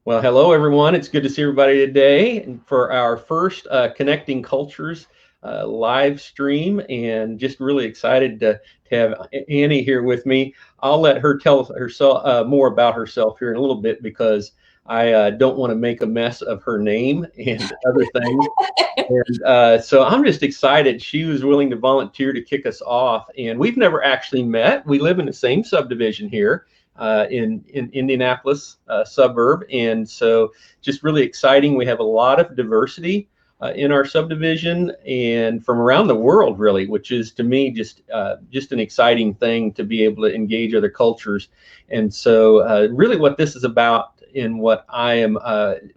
Well, hello everyone. It's good to see everybody today and for our first Connecting Cultures live stream, and just really excited to have Annie here with me. I'll let her tell herself more about herself here in a little bit because I don't want to make a mess of her name and other things. And so I'm just excited. She was willing to volunteer to kick us off, and we've never actually met. We live in the same subdivision here in Indianapolis suburb, and so just really exciting. We have a lot of diversity in our subdivision and from around the world, really, which is to me just an exciting thing to be able to engage other cultures. And so really what this is about and what I am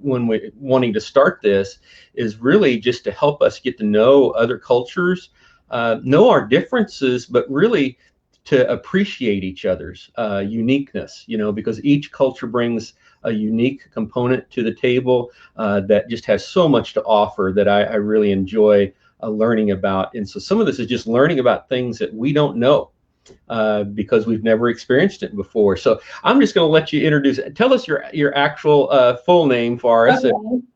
when we wanting to start this is really just to help us get to know other cultures, know our differences, but really to appreciate each other's uniqueness, because each culture brings a unique component to the table that just has so much to offer that I really enjoy learning about. And so some of this is just learning about things that we don't know because we've never experienced it before. So I'm just going to let you tell us your actual full name for us. Okay,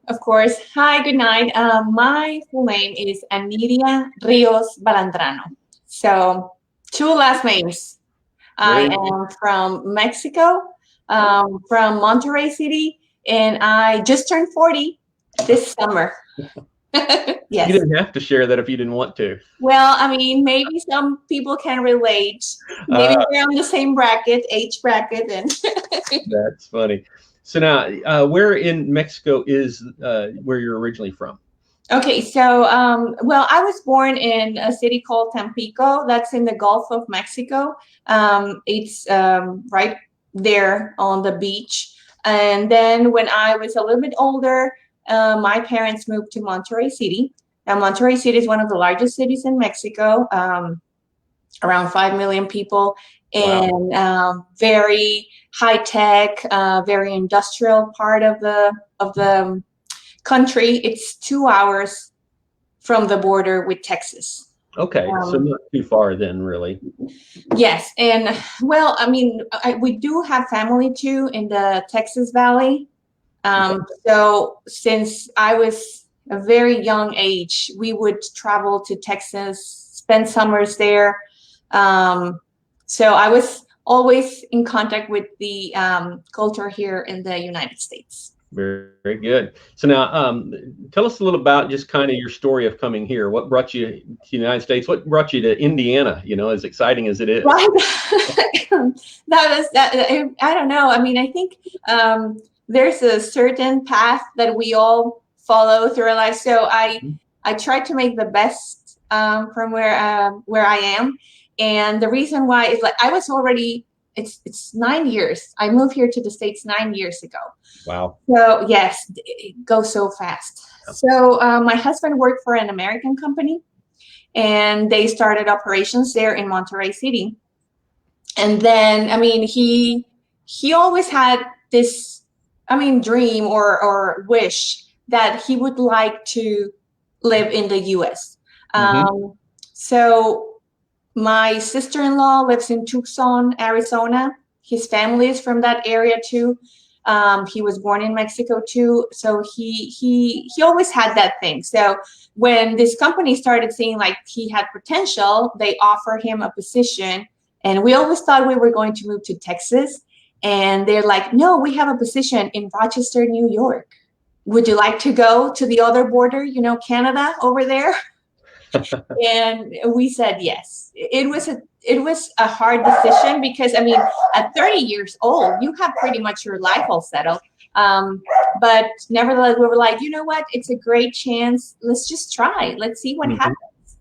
of course. Hi, good night. My full name is Anidia Rios Balandrano. So, two last names. I am from Mexico, from Monterey City, and I just turned 40 this summer. Yes. You didn't have to share that if you didn't want to. Well, I mean, maybe some people can relate. Maybe we're on the same age bracket. And That's funny. So now, where in Mexico is where you're originally from? Okay, so, well, I was born in a city called Tampico. That's in the Gulf of Mexico. It's right there on the beach. And then when I was a little bit older, my parents moved to Monterey City. Now, Monterey City is one of the largest cities in Mexico, around 5 million people, and wow. Very high-tech, very industrial part of the country. It's 2 hours from the border with Texas. Okay, so not too far then, really. Yes, and well, I mean, we do have family too in the Texas Valley. So since I was a very young age, we would travel to Texas, spend summers there. So I was always in contact with the culture here in the United States. Very, very good. So now, tell us a little about just kind of your story of coming here. What brought you to the United States? What brought you to Indiana? As exciting as it is. Right. I don't know. I mean, I think there's a certain path that we all follow through our life. So I try to make the best from where I am, and the reason why is like I was already. It's 9 years. I moved here to the States 9 years ago. Wow. So yes, it goes so fast. Yep. So my husband worked for an American company, and they started operations there in Monterey City. And then, I mean, he always had this, dream or wish that he would like to live in the U.S. So my sister-in-law lives in Tucson, Arizona. His family is from that area too. He was born in Mexico too. So he always had that thing. So when this company started seeing like he had potential, they offered him a position. And we always thought we were going to move to Texas. And they're like, no, we have a position in Rochester, New York. Would you like to go to the other border, Canada over there? And we said yes. It was a hard decision because at 30 years old, you have pretty much your life all settled. But nevertheless, we were like, you know what? It's a great chance. Let's just try. Let's see what happens.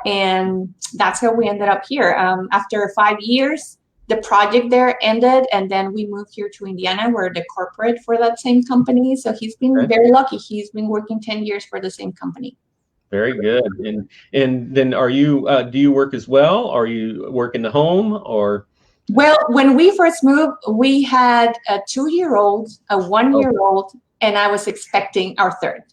And that's how we ended up here. After 5 years, the project there ended, and then we moved here to Indiana. We're the corporate for that same company. So he's been very lucky. He's been working 10 years for the same company. Very good. And then are you do you work as well? Are you work in the home or? Well, when we first moved, we had a 2-year-old, a 1-year-old, and I was expecting our third.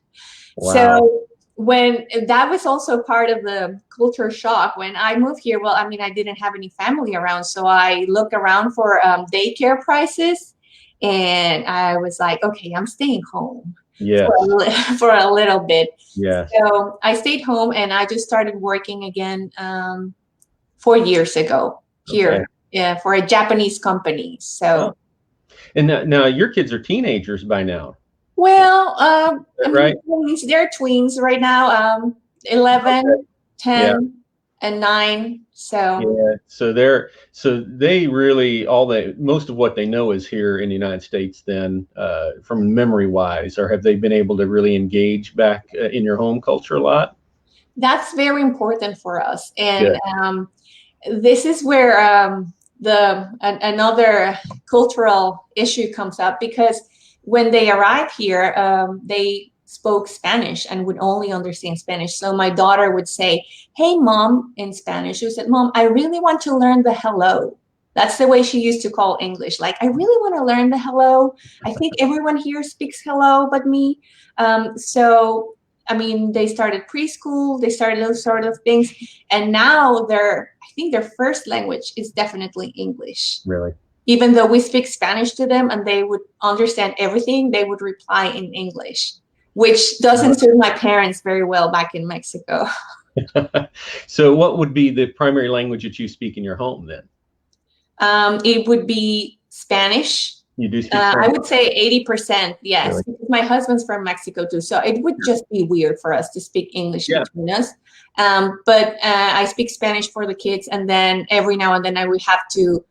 Wow. So when that was also part of the culture shock when I moved here. Well, I didn't have any family around, so I looked around for daycare prices. And I was like, okay, I'm staying home Yes. for a little bit. Yes. So I stayed home and I just started working again 4 years ago here. Okay. Yeah, for a Japanese company. So, Oh. And now your kids are teenagers by now. well, I mean, Right? they're twins right now, 11, Okay. 10, Yeah. and 9. So, Yeah. So they really most of what they know is here in the United States then, from memory wise, or have they been able to really engage back in your home culture a lot? that's very important for us. And Good. this is where another cultural issue comes up, because when they arrive here, they spoke Spanish and would only understand Spanish. So my daughter would say, "Hey, mom," in Spanish. She said, "Mom, I really want to learn the hello." That's the way she used to call English. Like, I really want to learn the hello. I think everyone here speaks hello but me. So, I mean, they started preschool, they started those sort of things. And now I think their first language is definitely English. Really? Even though we speak Spanish to them and they would understand everything, they would reply in English, which doesn't suit my parents very well back in Mexico. So what would be the primary language that you speak in your home then? It would be Spanish. You do speak I Spanish? would say 80%, yes. Really? Because my husband's from Mexico too, so it would just be weird for us to speak English Yeah. between us. But I speak Spanish for the kids, and then every now and then I would have to,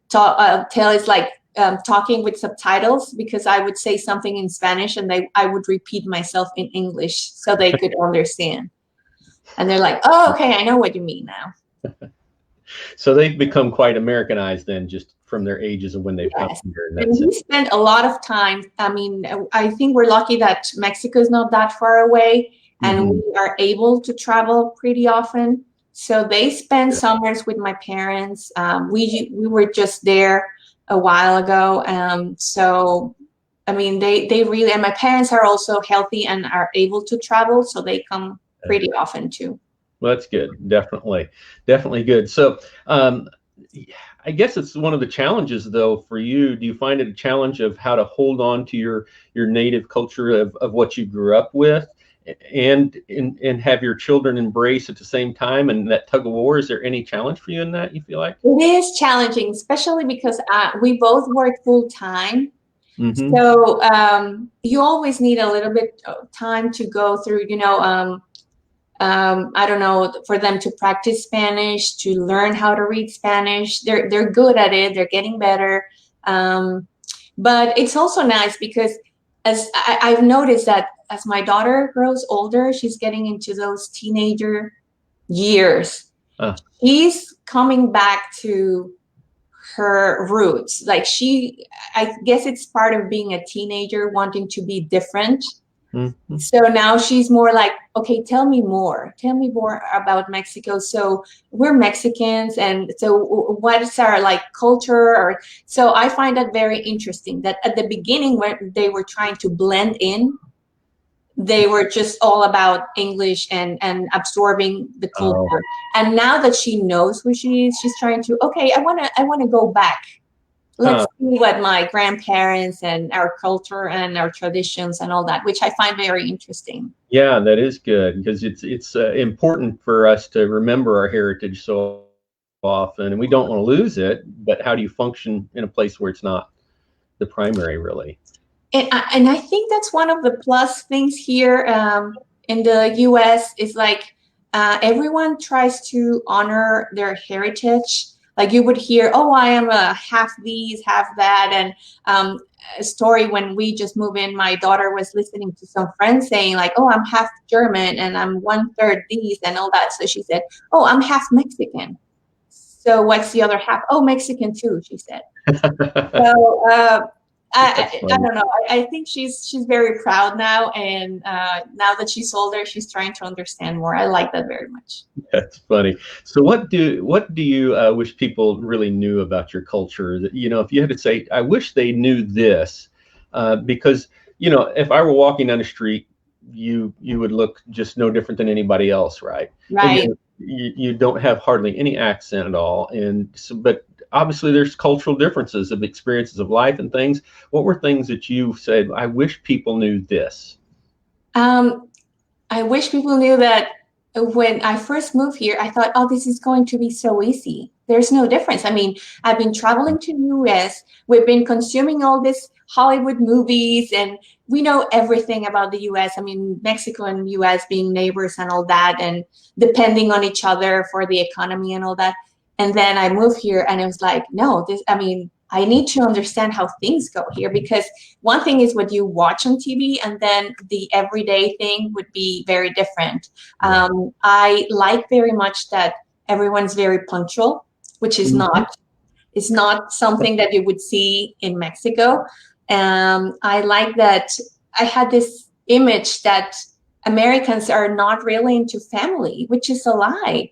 tell it's like talking with subtitles, because I would say something in Spanish and I would repeat myself in English so they could understand. And they're like, "Oh, okay, I know what you mean now." So they've become quite Americanized then, just from their ages of when they've come Yes. here. And we spend a lot of time. I mean, I think we're lucky that Mexico is not that far away, and we are able to travel pretty often. So they spend summers with my parents. We were just there a while ago. So, I mean, they really, and my parents are also healthy and are able to travel, so they come pretty often too. Well, that's good. Definitely good. So, I guess it's one of the challenges, though, for you. Do you find it a challenge of how to hold on to your native culture of what you grew up with, and have your children embrace at the same time, and that tug of war? Is there any challenge for you in that, you feel like? It is challenging, especially because we both work full time. Mm-hmm. So you always need a little bit of time to go through, I don't know, for them to practice Spanish, to learn how to read Spanish. They're good at it. They're getting better. But it's also nice because I've noticed that as my daughter grows older, she's getting into those teenager years. She's coming back to her roots. Like I guess it's part of being a teenager, wanting to be different. Mm-hmm. So now she's more like, okay, tell me more about Mexico. So we're Mexicans, and so what's our like culture? Or so I find that very interesting, that at the beginning when they were trying to blend in, they were just all about English and absorbing the culture. And now that she knows who she is, she's trying to, okay, I want to go back. Let's see what my grandparents and our culture and our traditions and all that, which I find very interesting. Yeah, that is good, because it's important for us to remember our heritage so often, and we don't want to lose it. But how do you function in a place where it's not the primary, really? And I think that's one of the plus things here in the U.S. is like everyone tries to honor their heritage. Like you would hear, "Oh, I am a half these, half that," and a story when we just moved in, my daughter was listening to some friends saying like, "Oh, I'm half German and I'm 1/3 these and all that." So she said, "Oh, I'm half Mexican." So what's the other half? "Oh, Mexican too," she said. So I don't know. I think she's very proud now, and now that she's older, she's trying to understand more. I like that very much. That's funny. So what do you wish people really knew about your culture? That, if you had to say, I wish they knew this, because if I were walking down the street, you would look just no different than anybody else, right? Right. You don't have hardly any accent at all, and so, but obviously there's cultural differences of experiences of life and things. What were things that you said, I wish people knew this? I wish people knew that when I first moved here, I thought, oh, this is going to be so easy. There's no difference. I mean, I've been traveling to the US. We've been consuming all these Hollywood movies, and we know everything about the US. I mean, Mexico and US being neighbors and all that, and depending on each other for the economy and all that. And then I moved here and it was like, no, I need to understand how things go here, because one thing is what you watch on TV, and then the everyday thing would be very different. I like very much that everyone's very punctual, which is it's not something that you would see in Mexico. I like that I had this image that Americans are not really into family, which is a lie.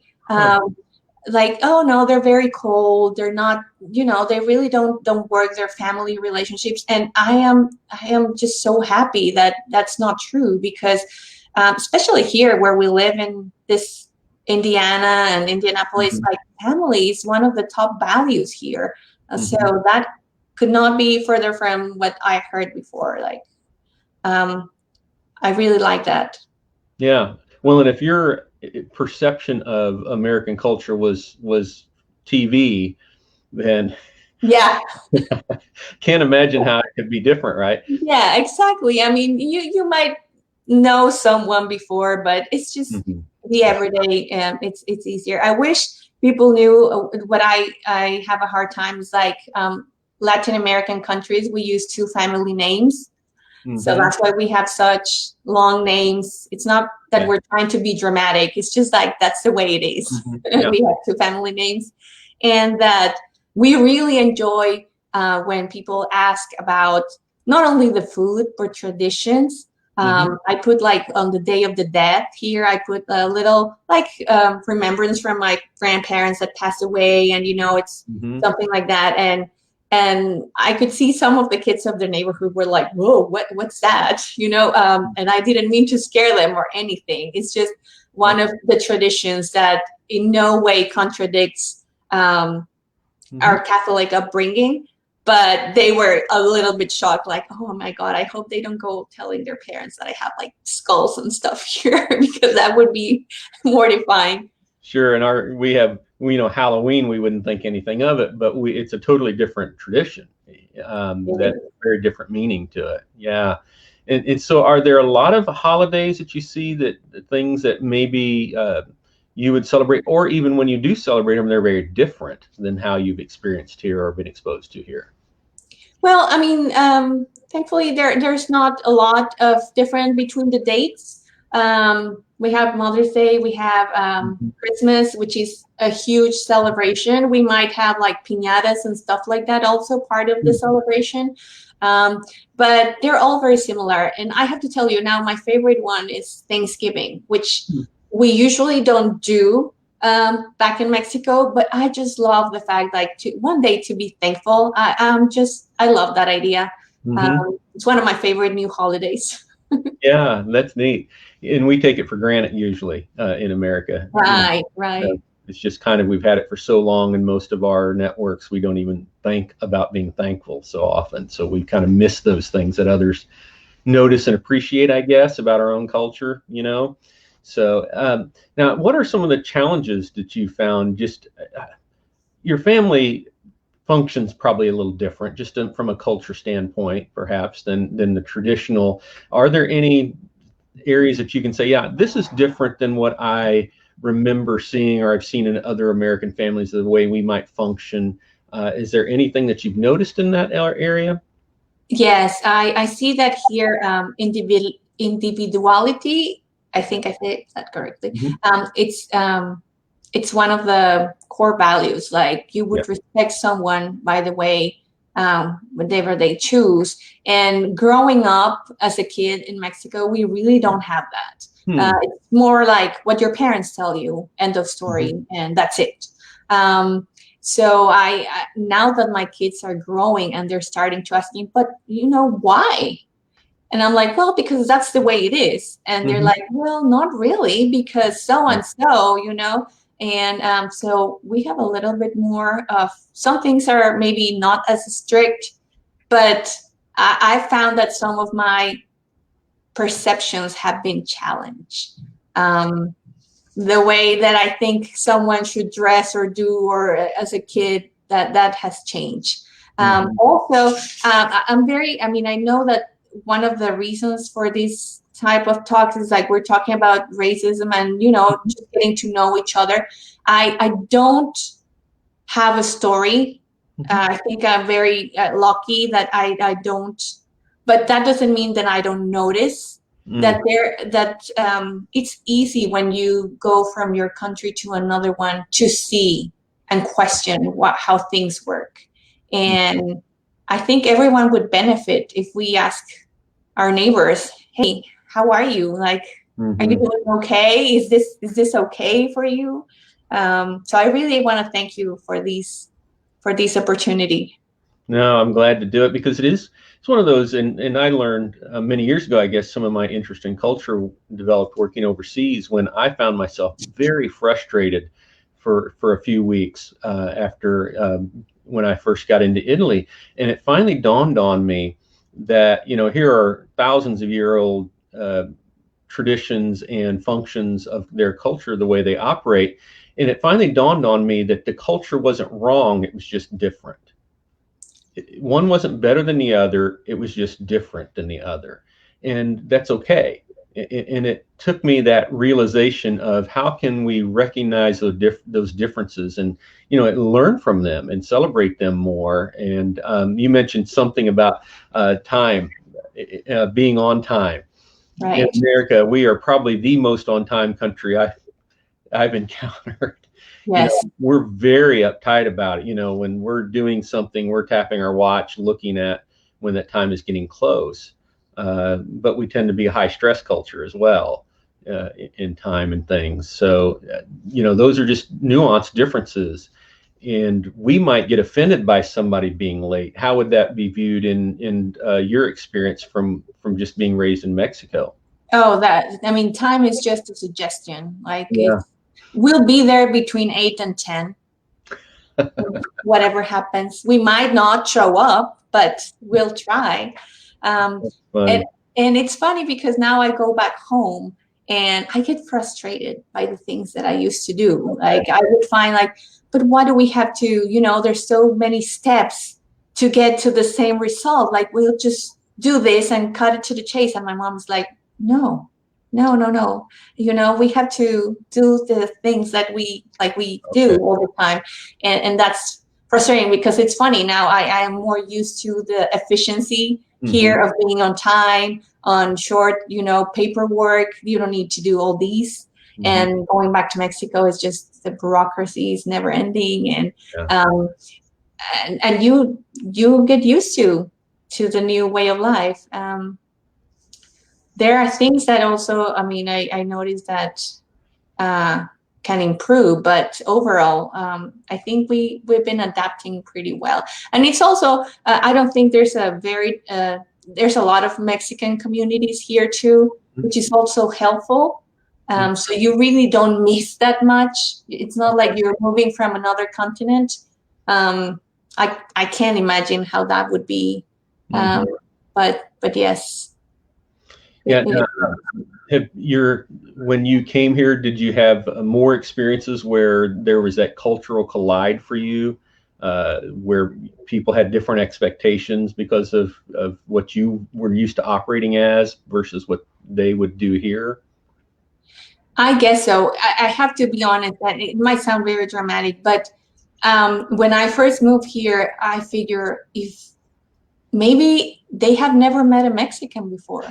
Like, oh no, they're very cold. They're not, they really don't work their family relationships. And I am just so happy that that's not true, because especially here where we live in this Indiana and Indianapolis, like family is one of the top values here. So that could not be further from what I heard before. Like, I really like that. Yeah. Well, and if your perception of American culture was TV, then can't imagine how it could be different, right? Yeah, exactly. I mean, you might know someone before, but it's just the everyday. It's easier. I wish people knew what I have a hard time is like Latin American countries. We use two family names. So that's why we have such long names. It's not that we're trying to be dramatic. It's just like that's the way it is. We have two family names. And that we really enjoy when people ask about not only the food, but traditions. I put like on the Day of the Dead here, I put a little like remembrance from my grandparents that passed away. And, it's something like that. And I could see some of the kids of the neighborhood were like, whoa, what's that? And I didn't mean to scare them or anything. It's just one of the traditions that in no way contradicts our Catholic upbringing. But they were a little bit shocked, like, oh my God, I hope they don't go telling their parents that I have like skulls and stuff here, because that would be mortifying. Sure. And we have Halloween, we wouldn't think anything of it, but it's a totally different tradition. That very different meaning to it. Yeah. And so are there a lot of holidays that you see that things that maybe you would celebrate, or even when you do celebrate them, they're very different than how you've experienced here or been exposed to here? Well, I mean, thankfully there's not a lot of difference between the dates. We have Mother's Day, we have Christmas, which is a huge celebration. We might have like piñatas and stuff like that, also part of the celebration. But they're all very similar. And I have to tell you now, my favorite one is Thanksgiving, which we usually don't do back in Mexico, but I just love the fact like one day to be thankful. I love that idea. It's one of my favorite new holidays. Yeah, that's neat. And we take it for granted usually in America. Right. It's just kind of, we've had it for so long, and most of our networks, we don't even think about being thankful so often. So we kind of miss those things that others notice and appreciate, I guess, about our own culture, So now, what are some of the challenges that you found? Just your family functions probably a little different, just from a culture standpoint, perhaps, than the traditional. Are there any areas that you can say, yeah, this is different than what I remember seeing or I've seen in other American families, the way we might function? Is there anything that you've noticed in that area? Yes, I see that here. Individuality, I think I said that correctly. It's one of the core values. Like you would respect someone by the way, whatever they choose. And growing up as a kid in Mexico, we really don't have that. It's more like what your parents tell you, end of story, and that's it. So I now that my kids are growing and they're starting to ask me, but why? And I'm like, well, because that's the way it is. And they're like, well, not really, because so and so, And so we have a little bit more of, some things are maybe not as strict, but I found that some of my perceptions have been challenged. The way that I think someone should dress or do, or as a kid, that has changed. Also, I know that one of the reasons for this type of talks is like we're talking about racism and, just getting to know each other. I don't have a story. I think I'm very lucky that I don't, but that doesn't mean that I don't notice that it's easy when you go from your country to another one to see and question how things work. And I think everyone would benefit if we ask our neighbors, hey, how are you? Like, are you doing okay? Is this okay for you? So I really want to thank you for this opportunity. No, I'm glad to do it, because it's one of those, and I learned many years ago, I guess, some of my interest in culture developed working overseas, when I found myself very frustrated for a few weeks after when I first got into Italy. And it finally dawned on me that, here are thousands of year old traditions and functions of their culture, the way they operate. And it finally dawned on me that the culture wasn't wrong, it was just different. One wasn't better than the other, it was just different than the other. And that's okay. And it took me that realization of how can we recognize those differences and, learn from them and celebrate them more. And you mentioned something about time, being on time. Right. In America, we are probably the most on-time country I've encountered. Yes. We're very uptight about it. When we're doing something, we're tapping our watch, looking at when that time is getting close. But we tend to be a high stress culture as well in time and things. So, those are just nuanced differences. And we might get offended by somebody being late. How would that be viewed in your experience from just being raised in Mexico? Oh, time is just a suggestion. Like, we'll be there between 8 and 10. Whatever happens, we might not show up, but we'll try. And it's funny because now I go back home and I get frustrated by the things that I used to do. Like, I would find but why do we have to, there's so many steps to get to the same result. Like, we'll just do this and cut it to the chase. And my mom's like, no. We have to do the things that we do all the time. And that's frustrating because it's funny. Now I am more used to the efficiency here of being on time, on short, paperwork. You don't need to do all these. And going back to Mexico is just, the bureaucracy is never ending. And you get used to the new way of life. There are things that also, I noticed that can improve, but overall, I think we've been adapting pretty well. And it's also, I don't think there's there's a lot of Mexican communities here too, which is also helpful. So you really don't miss that much. It's not like you're moving from another continent. I can't imagine how that would be. But yes. Yeah. When you came here, did you have more experiences where there was that cultural collide for you, where people had different expectations because of what you were used to operating as versus what they would do here? I guess so. I have to be honest that it might sound very dramatic, but when I first moved here, I figure if maybe they have never met a Mexican before.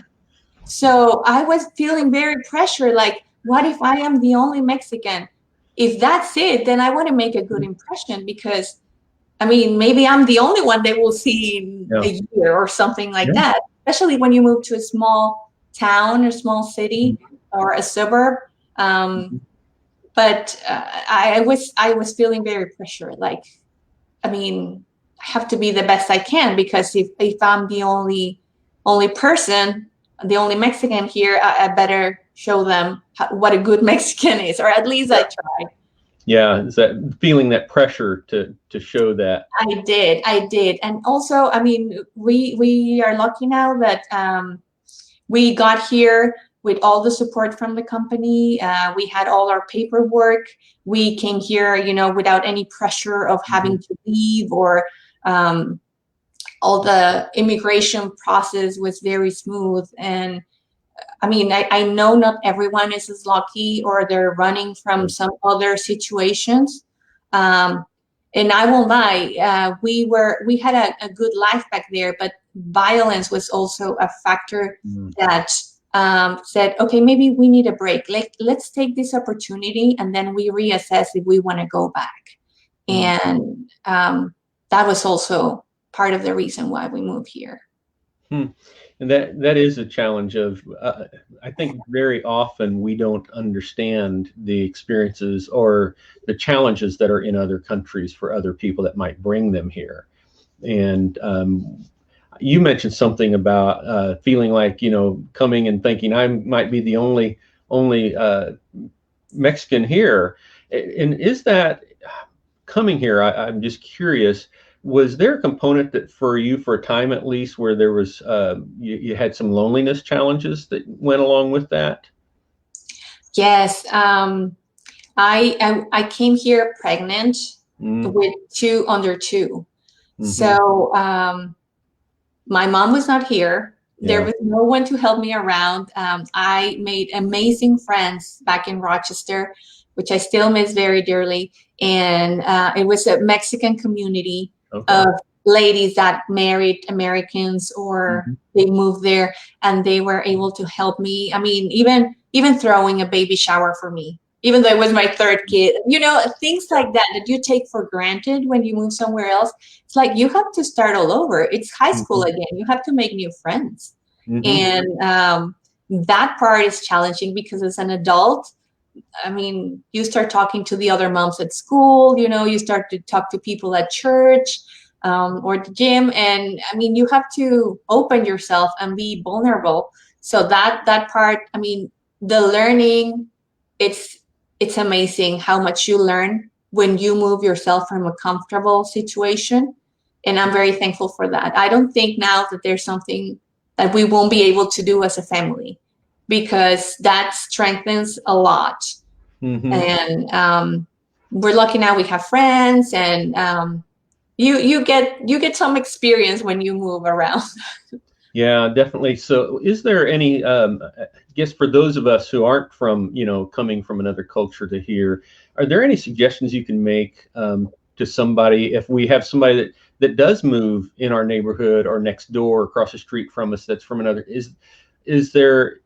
So I was feeling very pressured, like, what if I am the only Mexican? If that's it, then I want to make a good impression because, maybe I'm the only one they will see in a year or something like that, especially when you move to a small town or small city or a suburb. But I was feeling very pressured, like, I have to be the best I can because if I'm the only person, the only Mexican here, I better show them what a good Mexican is, or at least I try. Yeah, is that feeling that pressure to show that? I did, and also, I mean, we are lucky now that we got here with all the support from the company. We had all our paperwork. We came here, you know, without any pressure of having to leave, or all the immigration process was very smooth. And I mean, I know not everyone is as lucky, or they're running from some other situations. And I won't lie, we had a good life back there, but violence was also a factor that said, okay, maybe we need a break. Let's take this opportunity, and then we reassess if we want to go back. And that was also part of the reason why we moved here. And that is a challenge of, I think very often we don't understand the experiences or the challenges that are in other countries for other people that might bring them here. And you mentioned something about feeling like, you know, coming and thinking I might be the only Mexican here. And is that coming here? I'm just curious. Was there a component that for you, for a time at least, where there was you had some loneliness challenges that went along with that? Yes, I came here pregnant with 2 under 2. So my mom was not here. There was no one to help me around. I made amazing friends back in Rochester, which I still miss very dearly. And it was a Mexican community of ladies that married Americans, or they moved there, and they were able to help me. I mean, even throwing a baby shower for me, even though it was my 3rd kid, you know, things like that you take for granted when you move somewhere else. It's like you have to start all over. It's high school again. You have to make new friends. And that part is challenging, because as an adult, I mean, you start talking to the other moms at school, you know, you start to talk to people at church or the gym. And I mean, you have to open yourself and be vulnerable. So that part, I mean, the learning, it's amazing how much you learn when you move yourself from a comfortable situation. And I'm very thankful for that. I don't think now that there's something that we won't be able to do as a family, because that strengthens a lot. And we're lucky now we have friends, and you get some experience when you move around. Yeah, definitely. So is there any, I guess for those of us who aren't from, you know, coming from another culture to here, are there any suggestions you can make to somebody, if we have somebody that does move in our neighborhood or next door across the street from us that's from another, is there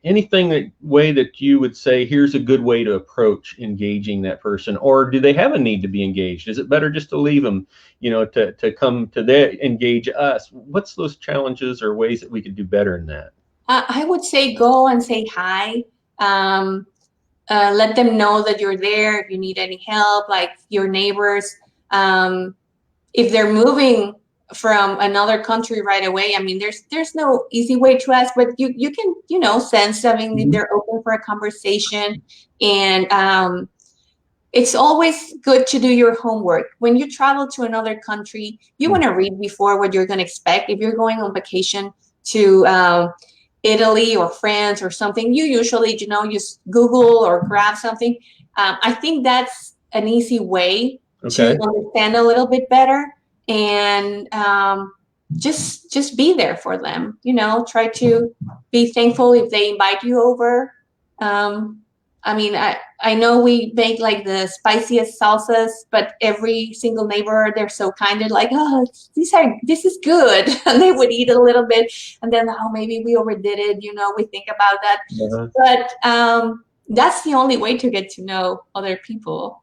anything way that you would say, here's a good way to approach engaging that person? Or do they have a need to be engaged? Is it better just to leave them, you know, to come to engage us? What's those challenges or ways that we could do better in that? I would say go and say hi. Let them know that you're there if you need any help, like your neighbors. If they're moving from another country right away, I mean, there's no easy way to ask, but you can, you know, sense, I mean, they're open for a conversation. And it's always good to do your homework. When you travel to another country, you want to read before what you're going to expect. If you're going on vacation to Italy or France or something, you usually, you know, just Google or grab something. I think that's an easy way to understand a little bit better. And just be there for them, you know, try to be thankful if they invite you over. I mean, I know we make like the spiciest salsas, but every single neighbor, they're so kind. They're like, oh, this is good. And they would eat a little bit, and then, oh, maybe we overdid it. You know, we think about that. But that's the only way to get to know other people.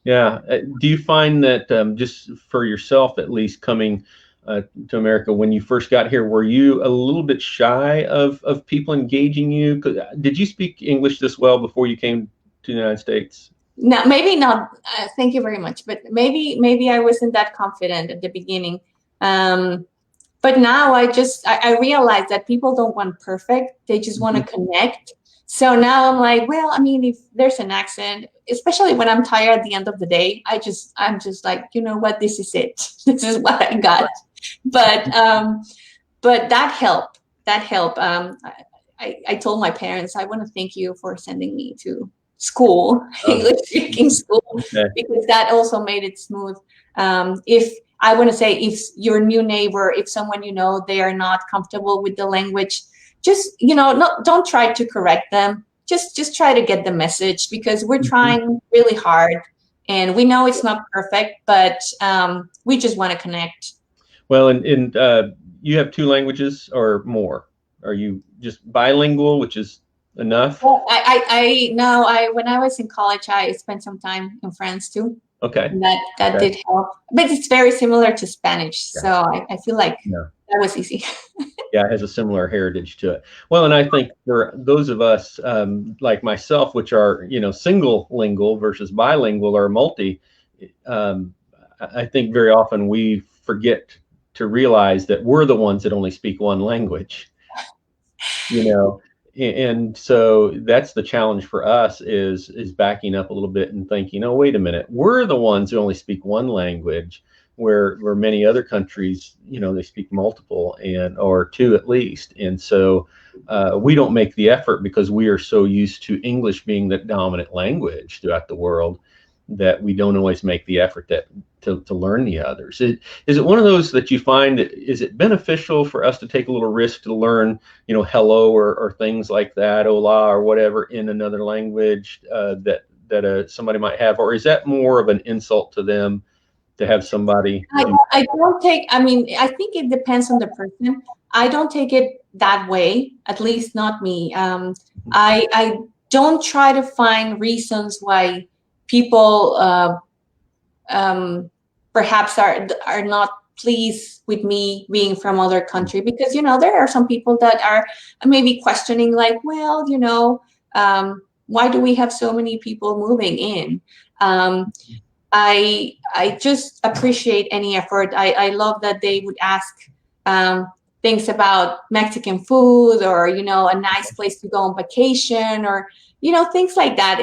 Yeah. Do you find that just for yourself, at least coming to America, when you first got here, were you a little bit shy of people engaging you? Did you speak English this well before you came to the United States? No, maybe not. Thank you very much. But maybe I wasn't that confident at the beginning. But now I realize that people don't want perfect. They just want to connect. So now I'm like, well, I mean, if there's an accent, especially when I'm tired at the end of the day, I'm just like, you know what, this is it. This is what I got. But that helped. That helped. I told my parents, I want to thank you for sending me to school, English speaking school, because that also made it smooth. If I want to say, if your new neighbor, if someone you know, they are not comfortable with the language, just, you know, don't try to correct them. Just try to get the message, because we're trying really hard, and we know it's not perfect, but we just want to connect. Well, and you have 2 languages or more? Are you just bilingual, which is enough? Well, when I was in college, I spent some time in France too. Okay. And that did help, but it's very similar to Spanish, so I feel like that was easy. Yeah, it has a similar heritage to it. Well, and I think for those of us like myself, which are, you know, single lingual versus bilingual or multi, I think very often we forget to realize that we're the ones that only speak one language, you know. And so that's the challenge for us, is backing up a little bit and thinking, oh, wait a minute, we're the ones who only speak one language, where many other countries, you know, they speak multiple, or 2 at least. And so we don't make the effort, because we are so used to English being the dominant language throughout the world, that we don't always make the effort to learn the others. Is it one of those that you find, is it beneficial for us to take a little risk to learn, you know, hello or things like that, hola or whatever, in another language that somebody might have? Or is that more of an insult to them to have somebody? I don't take, I mean, I think it depends on the person. I don't take it that way, at least not me. I don't try to find reasons why people perhaps are not pleased with me being from other country, because, you know, there are some people that are maybe questioning, like, well, you know, why do we have so many people moving in? I just appreciate any effort. I love that they would ask things about Mexican food, or, you know, a nice place to go on vacation, or, you know, things like that.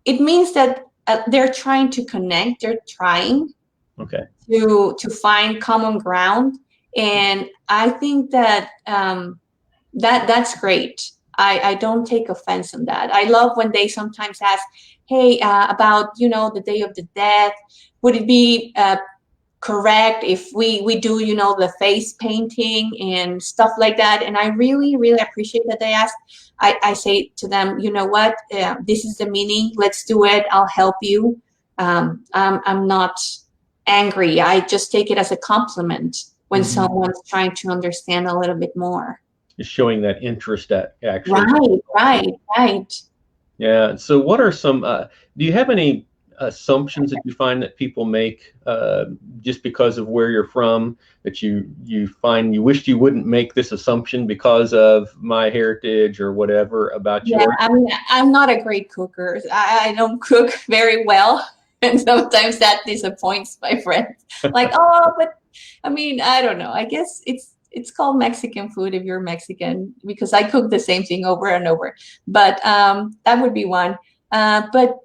It means that they're trying to connect. They're trying to find common ground, and I think that that's great. I don't take offense on that. I love when they sometimes ask, hey, about, you know, the Day of the Dead, would it be correct if we do, you know, the face painting and stuff like that? And I really, really appreciate that they ask. I say to them, you know what, this is the meaning, let's do it, I'll help you. I'm not angry. I just take it as a compliment when someone's trying to understand a little bit more. Just showing that interest at actually. Right. Yeah. So what are some, do you have any assumptions that you find that people make just because of where you're from, that you find you wished you wouldn't make this assumption because of my heritage or whatever about you? Yeah, I mean, I'm not a great cooker. I don't cook very well, and sometimes that disappoints my friends. Like, oh, but I mean, I don't know. I guess it's called Mexican food if you're Mexican, because I cook the same thing over and over. But that would be one. But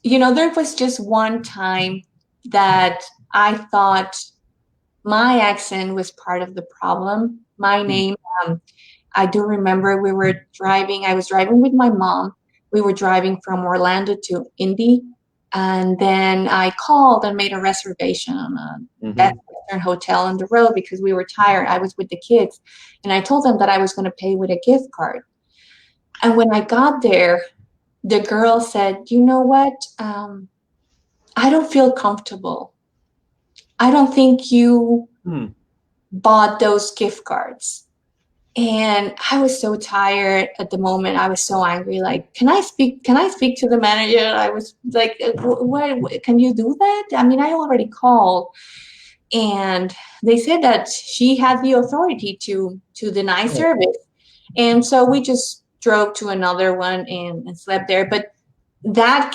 you know, there was just one time that I thought my accent was part of the problem. My name, I do remember I was driving with my mom. We were driving from Orlando to Indy. And then I called and made a reservation on a Best Western hotel on the road, because we were tired. I was with the kids. And I told them that I was going to pay with a gift card. And when I got there, the girl said, you know what? I don't feel comfortable. I don't think you bought those gift cards. And I was so tired at the moment. I was so angry. Like, can I speak to the manager? I was like, what can you do that? I mean, I already called. And they said that she had the authority to deny service. And so we just drove to another one and slept there. But that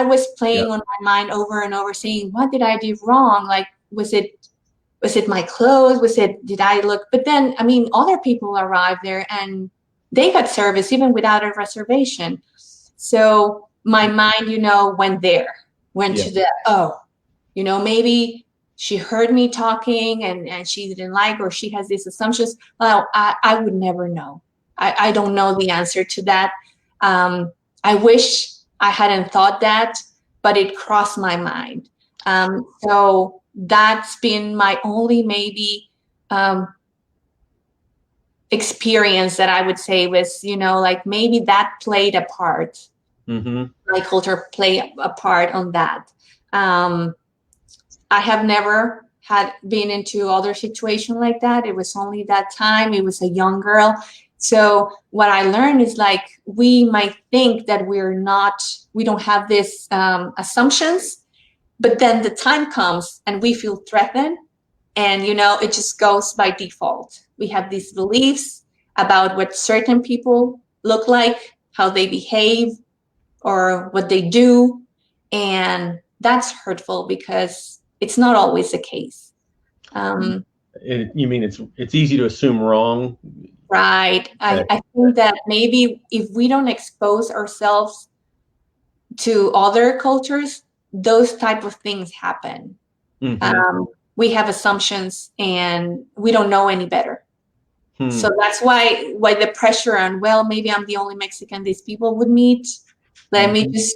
was playing on my mind over and over, saying, what did I do wrong? Like, was it my clothes? Did I look? But then, I mean, other people arrived there, and they got service even without a reservation. So my mind, went there, went to the, maybe she heard me talking and she didn't like, or she has these assumptions. Well, I would never know. I don't know the answer to that. I wish I hadn't thought that, but it crossed my mind. So that's been my only maybe experience that I would say was, like maybe that played a part. Mm-hmm. My culture played a part on that. I have never had been into other situation like that. It was only that time. It was a young girl. So what I learned is like, we might think that we don't have this assumptions, but then the time comes and we feel threatened, and it just goes by default. We have these beliefs about what certain people look like, how they behave, or what they do, and that's hurtful because it's not always the case. You mean it's easy to assume wrong? Right. I think that maybe if we don't expose ourselves to other cultures, those type of things happen. Mm-hmm. We have assumptions and we don't know any better. So that's why the pressure on, well, maybe I'm the only Mexican these people would meet. Let me just,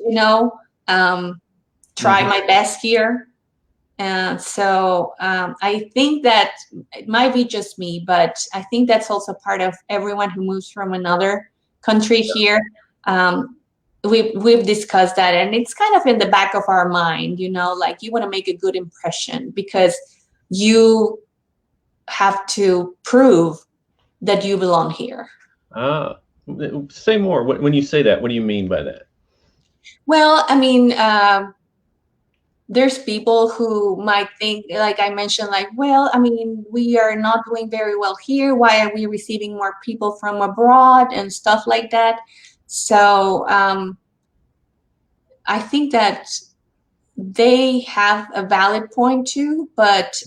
try my best here. So I think that it might be just me, but I think that's also part of everyone who moves from another country here. We've discussed that, and it's kind of in the back of our mind, like you want to make a good impression because you have to prove that you belong here. Say more. When you say that, what do you mean by that? Well, I mean, there's people who might think, like I mentioned, like, well, I mean, we are not doing very well here. Why are we receiving more people from abroad and stuff like that? So I think that they have a valid point too, but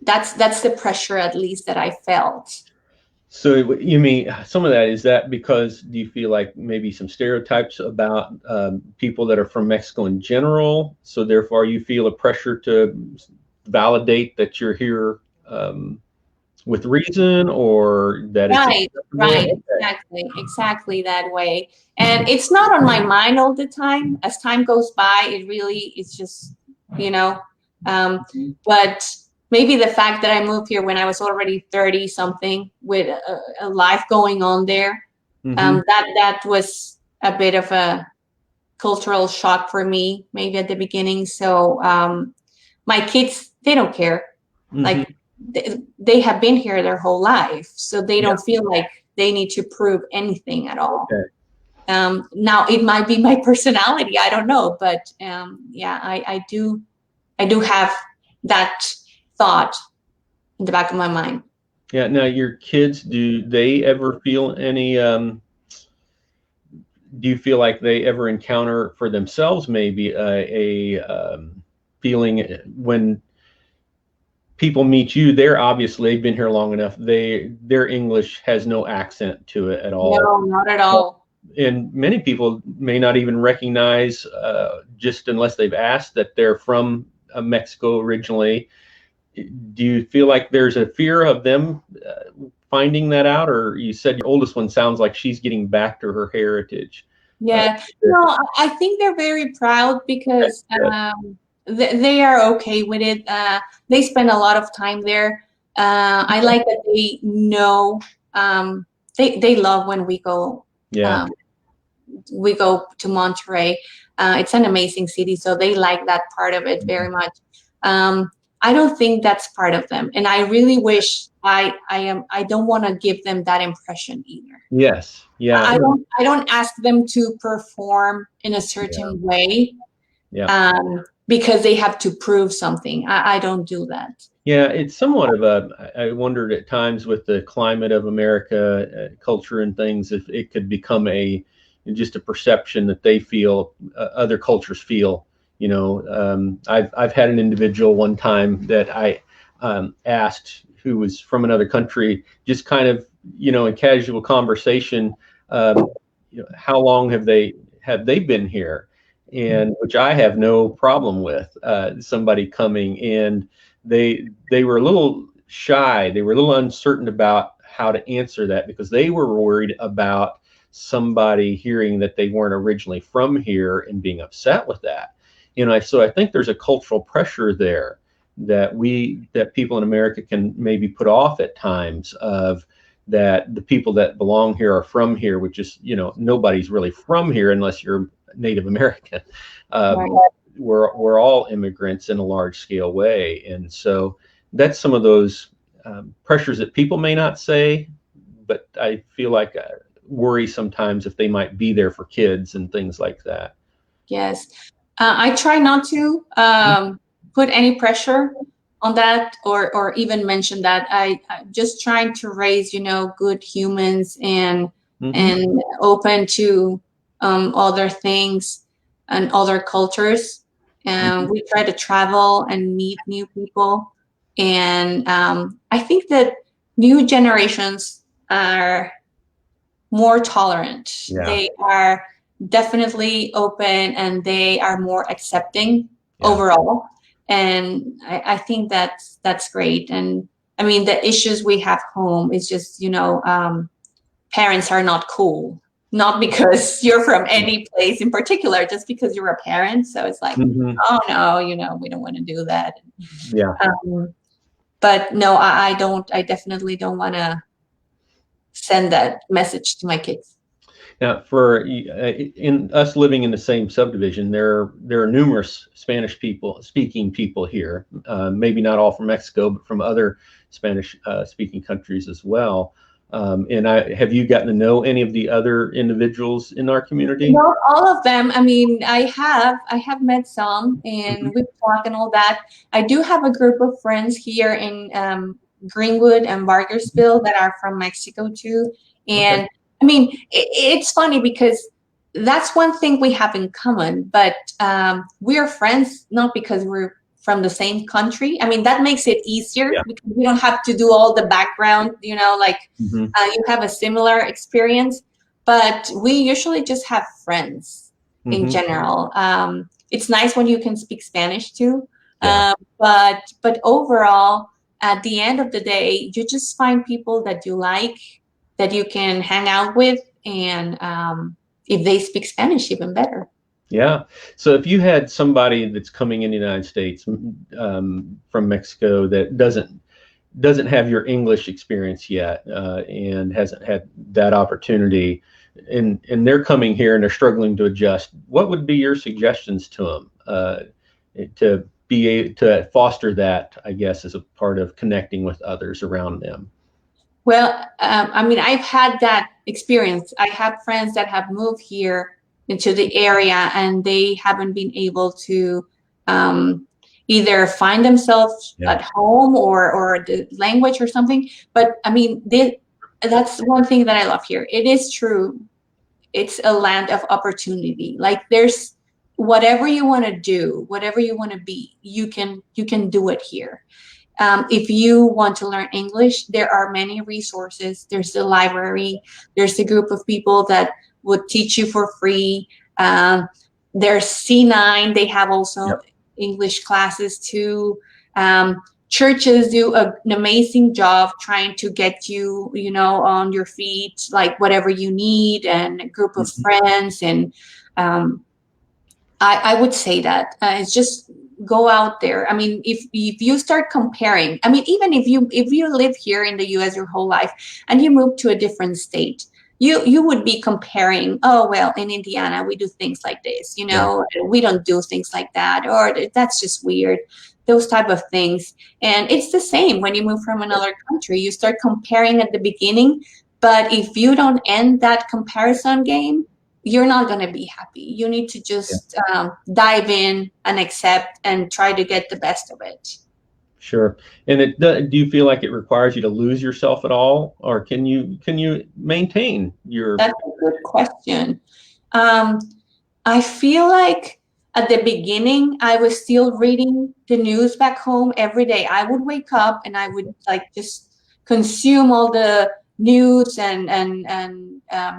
that's the pressure, at least, that I felt. So you mean some of that, is that because do you feel like maybe some stereotypes about people that are from Mexico in general? So therefore you feel a pressure to validate that you're here with reason, or that right, exactly that way. And it's not on my mind all the time. As time goes by, it's just, but maybe the fact that I moved here when I was already 30 something with a life going on there, that was a bit of a cultural shock for me, maybe at the beginning. So my kids, they don't care. Like they have been here their whole life, so they don't feel like they need to prove anything at all. Okay. Now it might be my personality, I don't know, but I do have that thought in the back of my mind. Yeah. Now your kids, do they ever feel any, do you feel like they ever encounter for themselves maybe a feeling when people meet you? They've been here long enough. Their English has no accent to it at all. No, not at all. And many people may not even recognize, just unless they've asked, that they're from Mexico originally. Do you feel like there's a fear of them finding that out? Or you said your oldest one sounds like she's getting back to her heritage. Yeah, no, I think they're very proud because they are okay with it. They spend a lot of time there. I like that they know, they love when we go. We go to Monterrey. It's an amazing city, so they like that part of it very much. I don't think that's part of them, and I really wish I don't want to give them that impression either. Yes. Yeah. I don't ask them to perform in a certain way. Because they have to prove something. I don't do that. Yeah, it's somewhat of I wondered at times with the climate of America, culture and things, if it could become just a perception that they feel, other cultures feel. I've had an individual one time that I asked, who was from another country, just kind of in casual conversation, how long have they been here? And which I have no problem with, somebody coming, and they were a little shy. They were a little uncertain about how to answer that because they were worried about somebody hearing that they weren't originally from here and being upset with that. So I think there's a cultural pressure there that people in America can maybe put off at times, of that the people that belong here are from here, which is, nobody's really from here unless you're Native American. Right. We're all immigrants in a large scale way. And so that's some of those pressures that people may not say, but I feel like I worry sometimes if they might be there for kids and things like that. Yes. I try not to put any pressure on that, or even mention that. I'm just trying to raise, good humans and open to other things and other cultures. And we try to travel and meet new people. And I think that new generations are more tolerant. Yeah. They are definitely open, and they are more accepting overall. And I think that's great. And I mean, the issues we have home is just, parents are not cool, not because you're from any place in particular, just because you're a parent. So it's like, oh no, we don't want to do that. Yeah. But no, I definitely don't want to send that message to my kids. Now, for in us living in the same subdivision, there are numerous Spanish speaking people here. Maybe not all from Mexico, but from other Spanish speaking countries as well. And have you gotten to know any of the other individuals in our community? Not all of them. I mean, I have met some, and we've talked and all that. I do have a group of friends here in Greenwood and Bargersville that are from Mexico too. And I mean, it's funny because that's one thing we have in common, but we are friends not because we're from the same country. I mean, that makes it easier because we don't have to do all the background, you have a similar experience, but we usually just have friends in general. It's nice when you can speak Spanish too. But overall, at the end of the day, you just find people that you like, that you can hang out with, and if they speak Spanish, even better. Yeah. So if you had somebody that's coming in the United States from Mexico that doesn't have your English experience yet, and hasn't had that opportunity, and they're coming here and they're struggling to adjust, what would be your suggestions to them to foster that, I guess, as a part of connecting with others around them? Well, I mean, I've had that experience. I have friends that have moved here into the area, and they haven't been able to either find themselves at home or the language or something. But I mean, that's one thing that I love here. It is true. It's a land of opportunity. Like, there's whatever you want to do, whatever you want to be, you can do it here. If you want to learn English, there are many resources. There's the library. There's a group of people that would teach you for free. There's C9. They have also English classes too. Churches do an amazing job trying to get you, on your feet, like whatever you need, and a group of friends. And I would say that it's just go out there. I mean, if you start comparing, I mean, even if you live here in the US your whole life and you move to a different state, you would be comparing, oh, well, in Indiana, we do things like this, we don't do things like that, or that's just weird, those type of things. And it's the same when you move from another country. You start comparing at the beginning, but if you don't end that comparison game, you're not going to be happy. You need to just dive in and accept and try to get the best of it. Sure. And do you feel like it requires you to lose yourself at all, or can you maintain your? That's a good question. I feel like at the beginning, I was still reading the news back home every day. I would wake up and I would just consume all the nudes and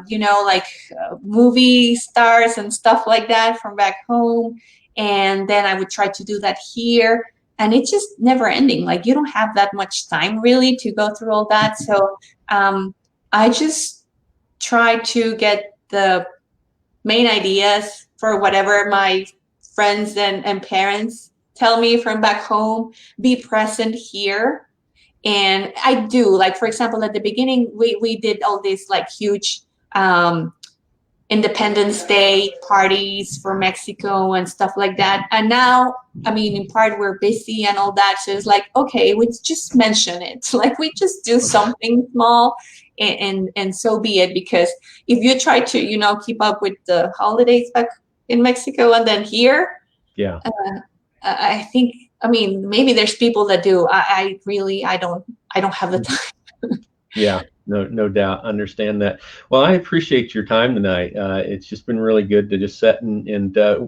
you know, like movie stars and stuff like that from back home. And then I would try to do that here. And it's just never ending. Like you don't have that much time really to go through all that. So I just try to get the main ideas for whatever my friends and parents tell me from back home, be present here. And I do, like, for example, at the beginning, we did all these like huge Independence Day parties for Mexico and stuff like that. And now, I mean, in part we're busy and all that. So it's like, okay, we just mention it. Like we just do something small and so be it. Because if you try to, you know, keep up with the holidays back in Mexico and then here, yeah, I think, I mean, maybe there's people that do. I don't have the time. yeah. No doubt. Understand that. Well, I appreciate your time tonight. It's just been really good to just sit and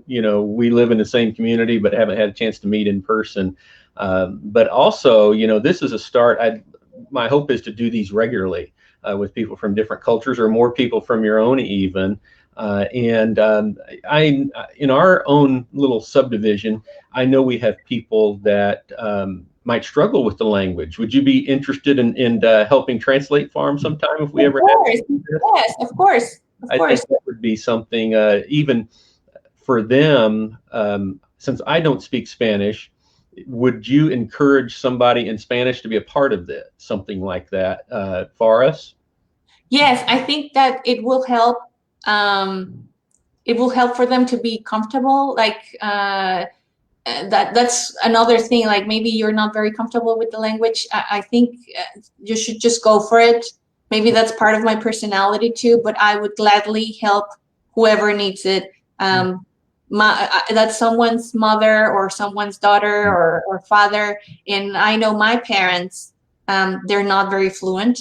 you know, we live in the same community, but haven't had a chance to meet in person. But also, you know, this is a start. My hope is to do these regularly with people from different cultures or more people from your own even. In our own little subdivision, I know we have people that might struggle with the language. Would you be interested in helping translate for them sometime if we ever have? Yes, of course. I think that would be something even for them. Since I don't speak Spanish, would you encourage somebody in Spanish to be a part of this, something like that for us? Yes, I think that it will help. It will help for them to be comfortable. Like that's another thing. Like maybe you're not very comfortable with the language. I think you should just go for it. Maybe that's part of my personality too. But I would gladly help whoever needs it. That's someone's mother or someone's daughter or father. And I know my parents, they're not very fluent.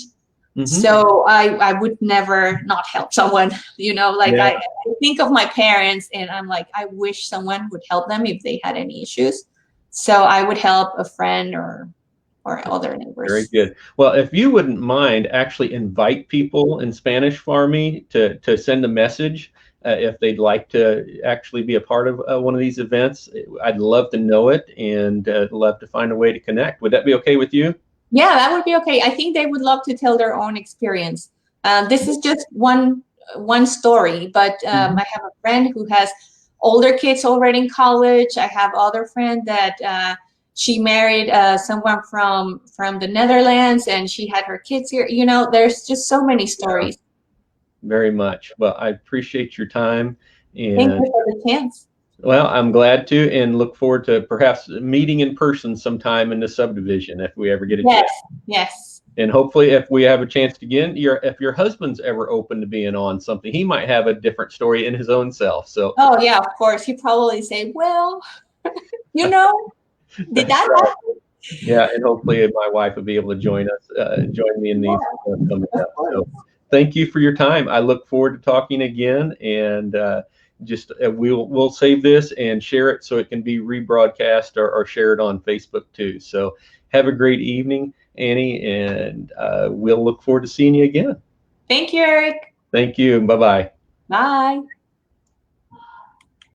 So I would never not help someone, you know, like I think of my parents and I'm like, I wish someone would help them if they had any issues. So I would help a friend or other neighbors. Very good. Well, if you wouldn't mind, actually invite people in Spanish for me to send a message if they'd like to actually be a part of one of these events. I'd love to know it and love to find a way to connect. Would that be okay with you? Yeah, that would be okay. I think they would love to tell their own experience. This is just one story, but I have a friend who has older kids already in college. I have other friend that she married someone from the Netherlands, and she had her kids here. You know, there's just so many stories. Very much. Well, I appreciate your time. And thank you for the chance. Well, I'm glad to, and look forward to perhaps meeting in person sometime in the subdivision if we ever get a chance. Yes. And hopefully, if we have a chance to again, if your husband's ever open to being on something, he might have a different story in his own self. So. Oh yeah, of course. He probably say, "Well, you know, did that happen?" Yeah, and hopefully my wife will be able to join me in these coming up. So, thank you for your time. I look forward to talking again, and just we'll save this and share it so it can be rebroadcast or shared on Facebook too. So have a great evening, Annie, and we'll look forward to seeing you again. Thank you, Eric. Thank you. Bye-bye. Bye.